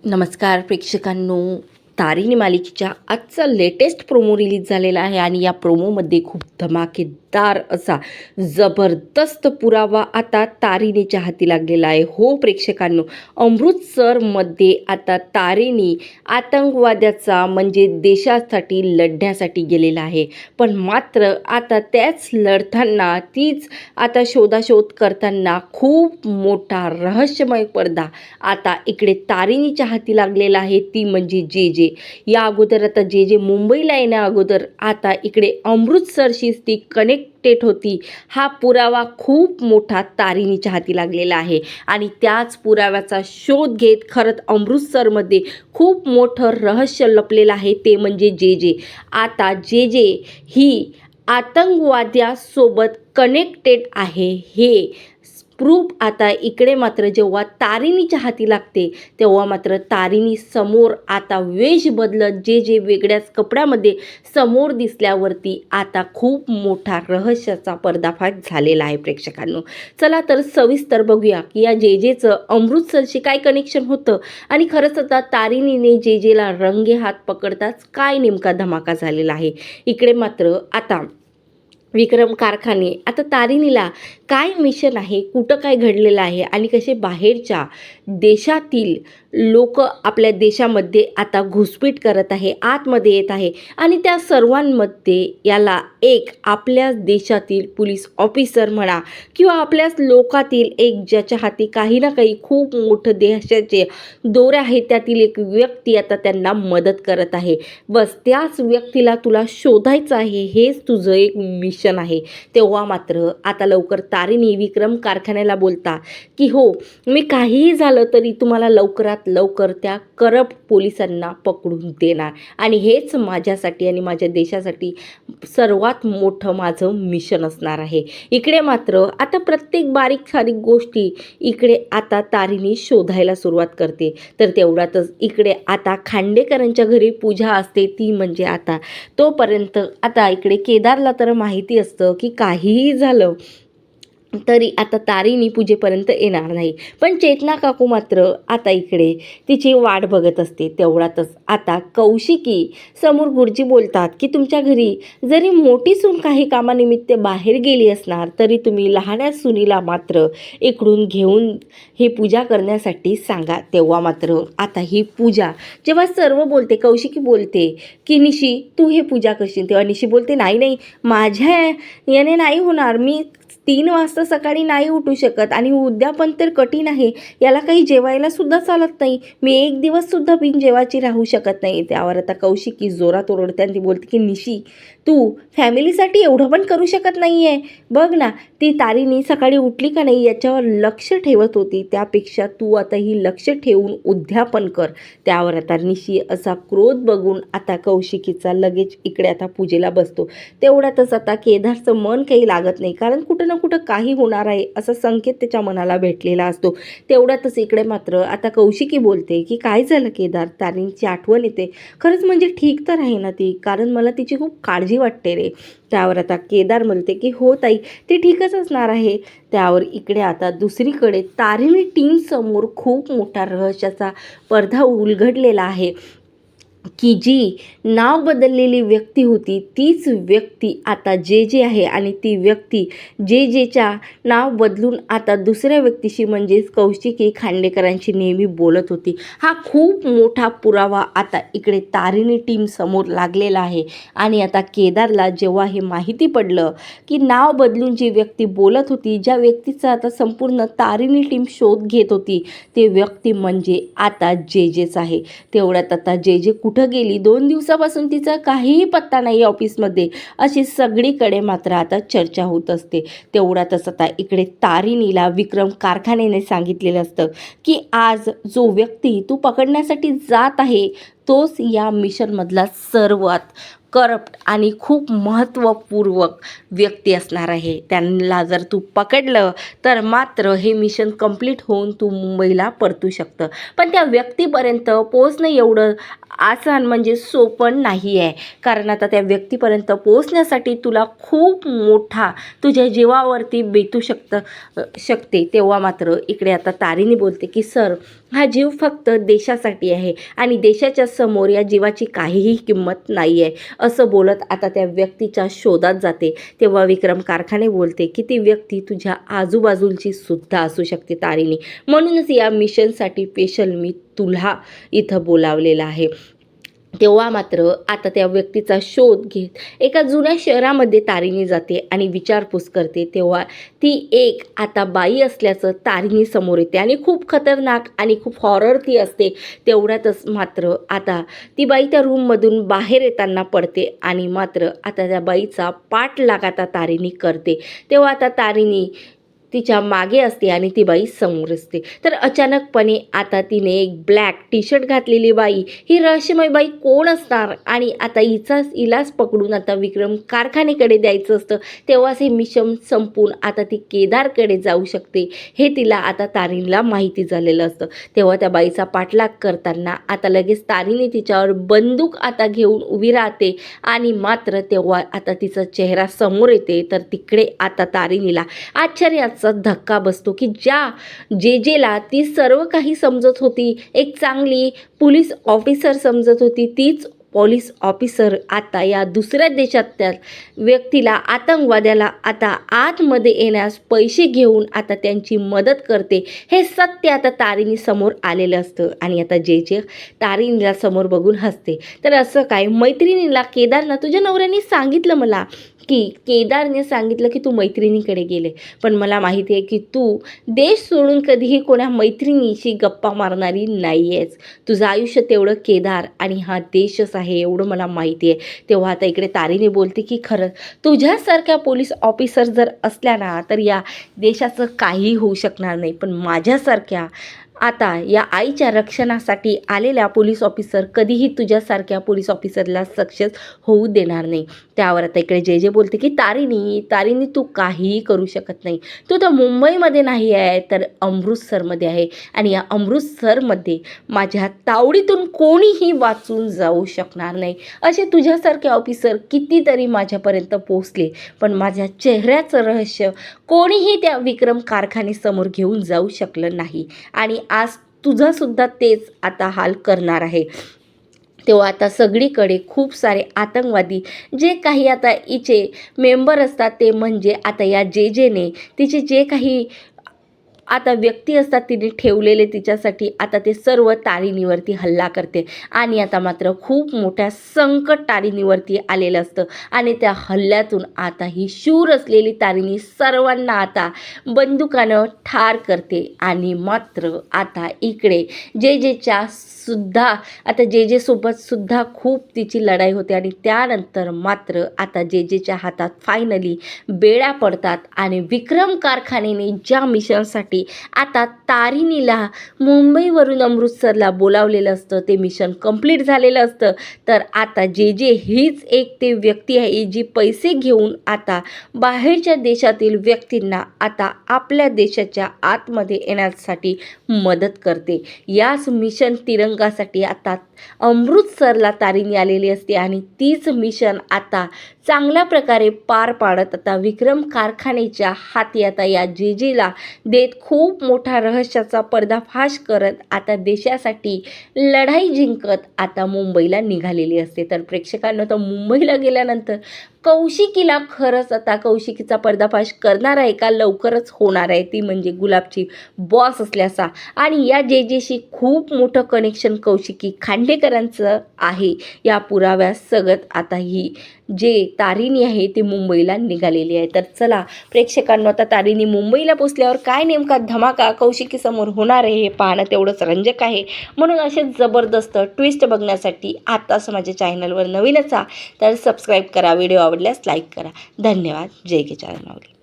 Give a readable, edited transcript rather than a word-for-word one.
नमस्कार प्रेक्षकांनो. तारिणी मालिकेच्या आजचा लेटेस्ट प्रोमो रिलीज झालेला आहे आणि या प्रोमोमध्ये खूप धमाकेदार असा जबरदस्त पुरावा आता तारिणीच्या हाती लागलेला आहे. हो प्रेक्षकांनो, अमृतसरमध्ये आता तारिणी आतंकवाद्याचा म्हणजे देशासाठी लढण्यासाठी गेलेला आहे. पण मात्र आता त्याच लढताना तीच आता शोधाशोध करताना खूप मोठा रहस्यमय पडदा आता इकडे तारिणीच्या हाती लागलेला आहे. ती म्हणजे जे जे या अगोदर आता जे जे मुंबईला येण्या अगोदर आता इकडे अमृतसरशी ती कनेक्टेड होती. हा पुरावा खूप मोठा तारिणीच्या हाती लागलेला आहे आणि त्याच पुराव्याचा शोध घेत खरंच अमृतसरमध्ये खूप मोठं रहस्य लपलेलं आहे. ते म्हणजे जे जे आता जे जे ही आतंकवाद्यासोबत कनेक्टेड आहे हे प्रूफ आता इकडे मात्र जेव्हा तारिणीच्या हाती लागते तेव्हा मात्र तारिणी समोर आता वेश बदलत जे जे वेगळ्याच कपड्यामध्ये समोर दिसल्यावरती आता खूप मोठा रहस्याचा पर्दाफाश झालेला आहे. प्रेक्षकांनो, चला तर सविस्तर बघूया की या जे जेचं अमृतसरशी काय कनेक्शन होतं आणि खरंच आता तारिणीने जे जेला रंगे हात पकडताच काय नेमका धमाका झालेला आहे. इकडे मात्र आता विक्रम कारखाने आता तारिणीला काय मिशन आहे, कुठं काय घडलेलं आहे आणि कसे बाहेरच्या देशातील लोक आपल्या देशामध्ये आता घुसपीट करत आहे, आतमध्ये येत आहे आणि त्या सर्वांमध्ये याला एक आपल्याच देशातील पोलीस ऑफिसर म्हणा किंवा आपल्याच लोकातील एक ज्याच्या हाती काही ना काही खूप मोठं देशाचे दोरे आहेत त्यातील एक व्यक्ती आता त्यांना मदत करत आहे. बस त्याच व्यक्तीला तुला शोधायचं आहे, हेच तुझं एक मिशन आहे. तेव्हा मात्र आता लवकर तारिणी विक्रम कारखान्याला बोलता की हो, मी काहीही झालं तरी तुम्हाला लवकरात लवकर त्या करप्ट पोलिसांना पकडून देणार आणि हेच माझ्यासाठी आणि माझ्या देशासाठी सर्वात मोठं माझं मिशन असणार आहे. इकडे मात्र आता प्रत्येक बारीक सारीक गोष्टी इकडे आता तारिणी शोधायला सुरुवात करते. तर तेवढ्यातच इकडे आता खांडेकरांच्या घरी पूजा असते. ती म्हणजे आता तोपर्यंत आता इकडे केदारला तर माहिती असतं की काहीही झालं तरी आता तारिणी पूजेपर्यंत येणार नाही. पण चेतना काकू मात्र आता इकडे तिची वाट बघत असते. तेवढ्यातच आता कौशिकी समोर गुरुजी बोलतात की तुमच्या घरी जरी मोठी सून काही कामानिमित्त बाहेर गेली असणार तरी तुम्ही लहान्या सुनीला मात्र इकडून घेऊन ही पूजा करण्यासाठी सांगा. तेव्हा मात्र आता ही पूजा जेव्हा सर्व बोलते, कौशिकी बोलते की निशी तू हे पूजा करशील, तेव्हा निशी बोलते नाही नाही, माझ्या याने नाही होणार, मी 3 वाजता सकाळी नाही उठू शकत आणि उद्यापन तर कठीण आहे, याला काही जेवायला सुद्धा चालत नाही, मी एक दिवससुद्धा बिन जेवायची राहू शकत नाही. त्यावर आता कौशिकी जोरात ओरडते आणि ती बोलते की निशी तू फॅमिलीसाठी एवढं पण करू शकत नाही आहे. बघ ना, ती तारिणी सकाळी उठली का नाही याच्यावर लक्ष ठेवत होती, त्यापेक्षा तू आता ही लक्ष ठेवून उद्यापन कर. त्यावर आता निशी असा क्रोध बघून आता कौशिकीचा लगेच इकडे आता पूजेला बसतो. तेवढ्यातच आता केदारचं मन काही लागत नाही, कारण कुठं ना कुठं काही होणार आहे असा संकेत त्याच्या मनाला भेटलेला असतो. तेवढ्यातच इकडे मात्र आता कौशिकी बोलते की काय झालं केदार, तारिणीची आठवण येते, खरंच म्हणजे ठीक तर आहे ना ती, कारण मला तिची खूप काळजी वाटते रे. त्यावर आता केदार म्हणते की हो ताई, ती ठीकच असणार आहे. त्यावर इकडे आता दुसरीकडे तारिणी टीमसमोर खूप मोठा रहस्याचा पडदा उलगडलेला आहे की जी नाव बदललेली व्यक्ती होती तीच व्यक्ती आता जे जे आहे आणि ती व्यक्ती जे जेच्या नाव बदलून आता दुसऱ्या व्यक्तीशी म्हणजेच कौशिकी खांडेकरांशी नेहमी बोलत होती. हा खूप मोठा पुरावा आता इकडे तारिणी टीम समोर लागलेला आहे आणि आता केदारला जेव्हा हे माहिती पडलं की नाव बदलून जी व्यक्ती बोलत होती, ज्या व्यक्तीचा आता संपूर्ण तारिणी टीम शोध घेत होती, ते व्यक्ती म्हणजे आता जे जेच आहे. तेवढ्यात आता जे जे कुठं गेली, 2 दिवसापासून तिचा काहीही पत्ता नाही ऑफिसमध्ये, अशी सगळीकडे मात्र आता चर्चा होत असते. तेवढ्यातच आता इकडे तारिणीला विक्रम कारखान्याने सांगितलेलं असतं की आज जो व्यक्ती तू पकडण्यासाठी जात आहे तोच या मिशनमधला सर्वात करप्ट आणि खूप महत्त्वपूर्वक व्यक्ती असणार आहे. त्यांना जर तू पकडलं तर मात्र हे मिशन कंप्लीट होऊन तू मुंबईला परतू शकतं. पण त्या व्यक्तीपर्यंत पोहोचणं एवढं आसान म्हणजे सोपं नाही आहे. कारण आता त्या व्यक्तीपर्यंत पोहोचण्यासाठी तुला खूप मोठा तुझ्या जीवावरती बेतू शकते. तेव्हा मात्र इकडे आता तारिणी बोलते की सर, हा जीव फक्त देशासाठी आहे आणि देशाच्या समोर या जीवाची काहीही किंमत नाही आहे, असं बोलत आता त्या व्यक्तीच्या शोधात जाते. तेव्हा विक्रम कारखाने बोलते की ती व्यक्ती तुझ्या आजूबाजूची सुद्धा असू शकते तारिणी, म्हणूनच या मिशनसाठी स्पेशल मी तुला इथं बोलावलेलं आहे. तेव्हा मात्र आता त्या व्यक्तीचा शोध घेत एका जुन्या शहरामध्ये तारिणी जाते आणि विचारपूस करते. तेव्हा ती एक आता बाई असल्याचं तारिणी समोर येते आणि खूप खतरनाक आणि खूप हॉरर ती असते. तेवढ्यातच मात्र आता ती बाई त्या रूममधून बाहेर येताना पडते आणि मात्र आता त्या बाईचा पाठलाग आता तारिणी करते. तेव्हा आता तारिणी तिच्या मागे असते आणि ती बाई समोर असते. तर अचानकपणे आता तिने एक ब्लॅक टी शर्ट घातलेली बाई, ही रहस्यमय बाई कोण असणार आणि आता हिलाच पकडून आता विक्रम कारखान्याकडे द्यायचं असतं. तेव्हाच हे मिशन संपून आता ती केदारकडे जाऊ शकते हे तिला आता तारिणीला माहिती झालेलं असतं. तेव्हा त्या बाईचा पाठलाग करताना आता लगेच तारिणी तिच्यावर बंदूक आता घेऊन उभी राहते आणि मात्र तेव्हा आता तिचा चेहरा समोर येते. तर तिकडे आता तारिणीला आश्चर्याचा धक्का बसतो की जेला ती सर्व काही समजत होती, एक चांगली पोलीस ऑफिसर समजत होती, तीच पोलीस ऑफिसर आता या दुसऱ्या देशातल्या व्यक्तीला, आतंकवाद्याला आता आतमध्ये येण्यास पैसे घेऊन आता त्यांची मदत करते. हे सत्य आता तारिणी समोर आलेलं असतं आणि आता जे तारिणीला समोर बघून हसते. तर असं काय, मैत्रिणीला केदारनं तुझ्या नवऱ्याने सांगितलं मला की केदारने सांगितलं की तू मैत्रिणीकडे गेले, पण मला माहिती आहे की तू देश सोडून कधीही कोणा मैत्रिणीशी गप्पा मारणारी नाही आहेस. तुझं आयुष्य तेवढं केदार आणि हा देशच आहे एवढं मला माहिती आहे. तेव्हा आता इकडे तारिणी बोलते की खरंच तुझ्यासारख्या पोलीस ऑफिसर जर असल्या ना तर या देशाचं काही होऊ शकणार नाही, पण माझ्यासारख्या आता या आईच्या रक्षणासाठी आलेल्या पोलीस ऑफिसर कधीही तुझ्यासारख्या पोलीस ऑफिसरला सक्सेस होऊ देणार नाही. त्यावर आता इकडे जे बोलते की तारिणी तू काहीही करू शकत नाही. तू तर मुंबईमध्ये नाही आहे तर अमृतसरमध्ये आहे आणि या अमृतसरमध्ये माझ्या तावडीतून कोणीही वाचून जाऊ शकणार नाही. असे तुझ्यासारखे ऑफिसर कितीतरी माझ्यापर्यंत पोहोचले, पण माझ्या चेहऱ्याचं रहस्य कोणीही त्या विक्रम कारखानेसमोर घेऊन जाऊ शकलं नाही आणि आज तुझासुद्धा तेच आता हाल करणार आहे. तेव्हा आता सगळीकडे खूप सारे आतंकवादी जे काही आता हिचे मेंबर असतात ते म्हणजे आता या जेने तिचे जे काही आता व्यक्ती असतात तिने ठेवलेले तिच्यासाठी, आता ते सर्व तारिणीवरती हल्ला करते आणि आता मात्र खूप मोठ्या संकट तारिणीवरती आलेलं असतं आणि त्या हल्ल्यातून आता ही शूर असलेली तारिणी सर्वांना आता बंदुकानं ठार करते आणि मात्र आता इकडे जेच्या सुद्धा आता सोबत सुद्धा खूप तिची लढाई होते आणि त्यानंतर मात्र आता जेच्या हातात फायनली बेड्या पडतात आणि विक्रम कारखानेने ज्या मिशनसाठी आता तारिणीला मुंबईवरून अमृतसरला बोलावलेलं असतं ते मिशन कंप्लीट झालेलं असतं. तर आता जे हीच एक ते व्यक्ती आहे जी पैसे घेऊन आता बाहेरच्या देशातील व्यक्तींना आता आपल्या देशाच्या आतमध्ये येण्यासाठी मदत करते. याच मिशन तिरंगासाठी आता अमृतसरला तारिणी आलेली असते आणि तीच मिशन आता चांगल्या प्रकारे पार पाडत आता विक्रम कारखानेच्या हाती आता या जेला देत खूप मोठा रहस्याचा पर्दाफाश करत आता देशासाठी लढाई जिंकत आता मुंबईला निघालेली असते. तर प्रेक्षकांना तर मुंबईला गेल्यानंतर कौशिकीला खरंच आता कौशिकीचा पर्दाफाश करणार आहे का लवकरच होणार आहे, ती म्हणजे गुलाबची बॉस असल्याचा आणि या जेशी खूप मोठं कनेक्शन कौशिकी खांडेकरांचं आहे या पुराव्यास सगळं आता ही जे तारिणी आहे ती मुंबईला निघालेली आहे. तर चला प्रेक्षकांना आता तारिणी मुंबईला पोचल्यावर काय नेमका धमाका कौशिकीसमोर होणार आहे हे पाहणं तेवढंच रंजक आहे. म्हणून असे जबरदस्त ट्विस्ट बघण्यासाठी आताच माझ्या चॅनलवर नवीनच तर सबस्क्राईब करा, व्हिडिओ आवडल्यास लाईक करा. धन्यवाद. जय के चॅनल.